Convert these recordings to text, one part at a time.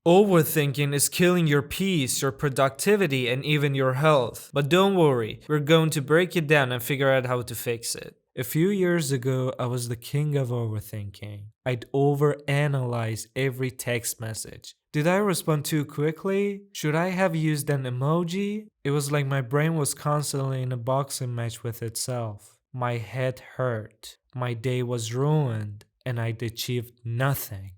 Overthinking is killing your peace, your productivity, and even your health. But don't worry, we're going to break it down and figure out how to fix it. A few years ago, I was the king of overthinking. I'd overanalyze every text message. Did I respond too quickly? Should I have used an emoji? It was like my brain was constantly in a boxing match with itself. My head hurt, my day was ruined, and I'd achieved nothing.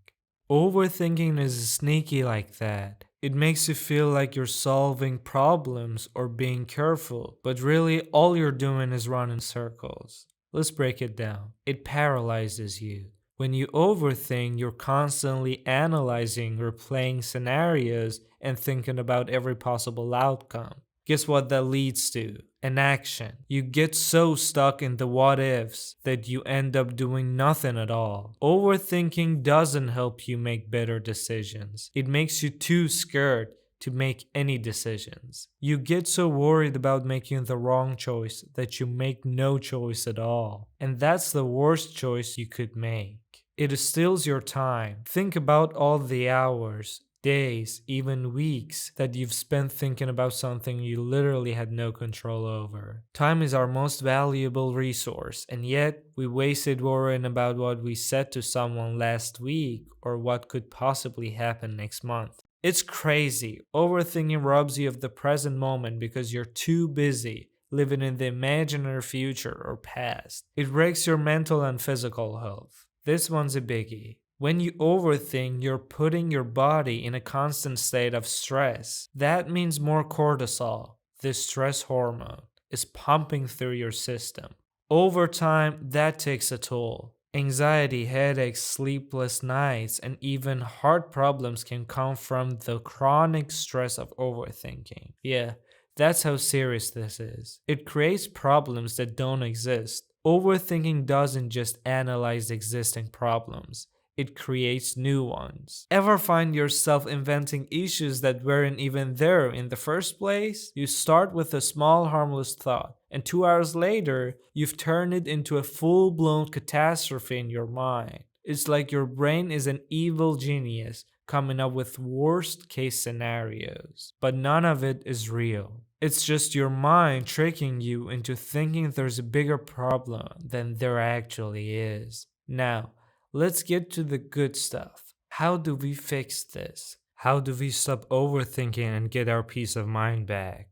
Overthinking is sneaky like that. It makes you feel like you're solving problems or being careful, but really all you're doing is running circles. Let's break it down. It paralyzes you. When you overthink, you're constantly analyzing, replaying scenarios, and thinking about every possible outcome. Guess what that leads to? An action. You get so stuck in the what ifs that you end up doing nothing at all. Overthinking doesn't help you make better decisions. It makes you too scared to make any decisions. You get so worried about making the wrong choice that you make no choice at all. And that's the worst choice you could make. It steals your time. Think about all the hours, days, even weeks that you've spent thinking about something you literally had no control over. Time is our most valuable resource, and yet we waste it worrying about what we said to someone last week or what could possibly happen next month. It's crazy. Overthinking robs you of the present moment because you're too busy living in the imaginary future or past. It wrecks your mental and physical health. This one's a biggie. When you overthink, you're putting your body in a constant state of stress. That means more cortisol, the stress hormone, is pumping through your system. Over time, that takes a toll. Anxiety, headaches, sleepless nights, and even heart problems can come from the chronic stress of overthinking. Yeah, that's how serious this is. It creates problems that don't exist. Overthinking doesn't just analyze existing problems, it creates new ones. Ever find yourself inventing issues that weren't even there in the first place? You start with a small harmless thought, and 2 hours later, you've turned it into a full blown catastrophe in your mind. It's like your brain is an evil genius coming up with worst case scenarios, but none of it is real. It's just your mind tricking you into thinking there's a bigger problem than there actually is. Now, let's get to the good stuff. How do we fix this? How do we stop overthinking and get our peace of mind back?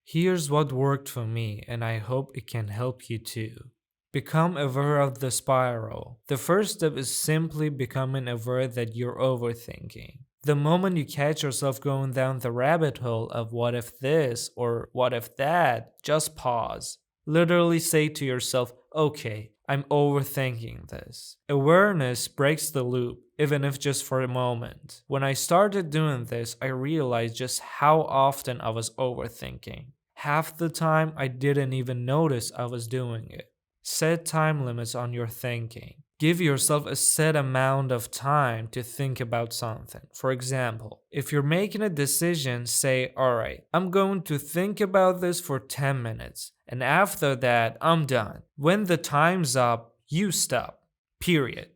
Here's what worked for me, and I hope it can help you too. Become aware of the spiral. The first step is simply becoming aware that you're overthinking. The moment you catch yourself going down the rabbit hole of what if this or what if that, just pause. Literally say to yourself, okay, I'm overthinking this. Awareness breaks the loop, even if just for a moment. When I started doing this, I realized just how often I was overthinking. Half the time, I didn't even notice I was doing it. Set time limits on your thinking. Give yourself a set amount of time to think about something. For example, if you're making a decision, say, alright, I'm going to think about this for 10 minutes, and after that, I'm done. When the time's up, you stop. Period.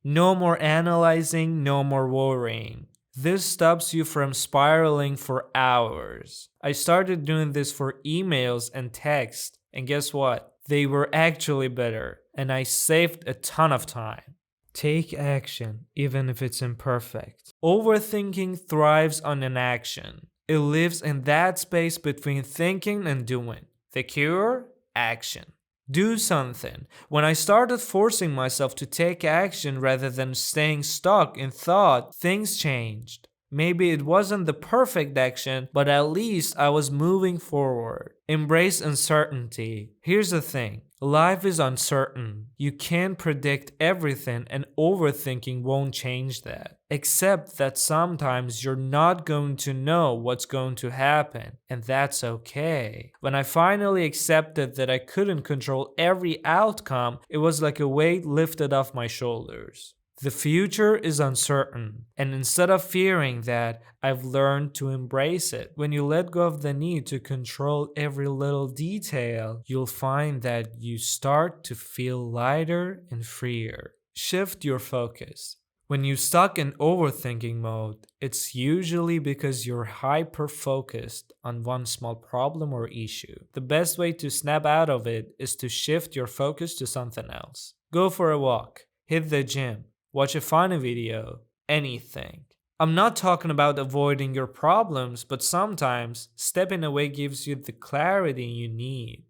No more analyzing, no more worrying. This stops you from spiraling for hours. I started doing this for emails and text, and guess what? They were actually better, and I saved a ton of time. Take action, even if it's imperfect. Overthinking thrives on inaction. It lives in that space between thinking and doing. The cure? Action. Do something. When I started forcing myself to take action rather than staying stuck in thought, things changed. Maybe it wasn't the perfect action, but at least I was moving forward. Embrace uncertainty. Here's the thing. Life is uncertain. You can't predict everything, and overthinking won't change that. Except that sometimes you're not going to know what's going to happen, and that's okay. When I finally accepted that I couldn't control every outcome, it was like a weight lifted off my shoulders. The future is uncertain, and instead of fearing that, I've learned to embrace it. When you let go of the need to control every little detail, you'll find that you start to feel lighter and freer. Shift your focus. When you're stuck in overthinking mode, it's usually because you're hyper focused on one small problem or issue. The best way to snap out of it is to shift your focus to something else. Go for a walk, hit the gym, watch a funny video, anything. I'm not talking about avoiding your problems, but sometimes stepping away gives you the clarity you need.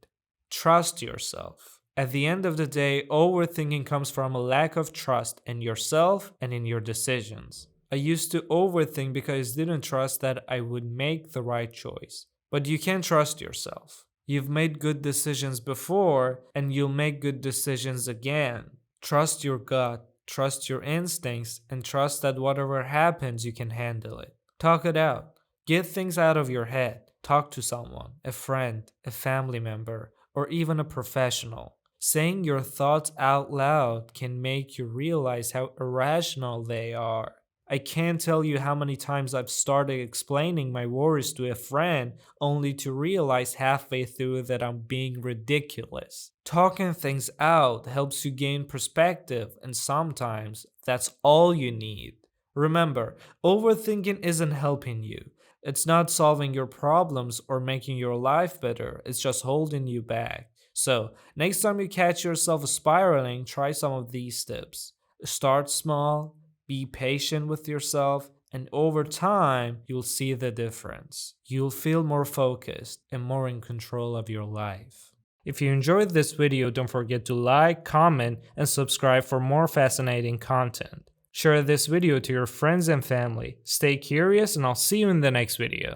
Trust yourself. At the end of the day, overthinking comes from a lack of trust in yourself and in your decisions. I used to overthink because I didn't trust that I would make the right choice. But you can trust yourself. You've made good decisions before, and you'll make good decisions again. Trust your gut, trust your instincts, and trust that whatever happens, you can handle it. Talk it out. Get things out of your head. Talk to someone, a friend, a family member, or even a professional. Saying your thoughts out loud can make you realize how irrational they are. I can't tell you how many times I've started explaining my worries to a friend only to realize halfway through that I'm being ridiculous. Talking things out helps you gain perspective, and sometimes that's all you need. Remember, overthinking isn't helping you. It's not solving your problems or making your life better, it's just holding you back. So, next time you catch yourself spiraling, try some of these tips. Start small, be patient with yourself, and over time, you'll see the difference. You'll feel more focused and more in control of your life. If you enjoyed this video, don't forget to like, comment, and subscribe for more fascinating content. Share this video to your friends and family. Stay curious, and I'll see you in the next video.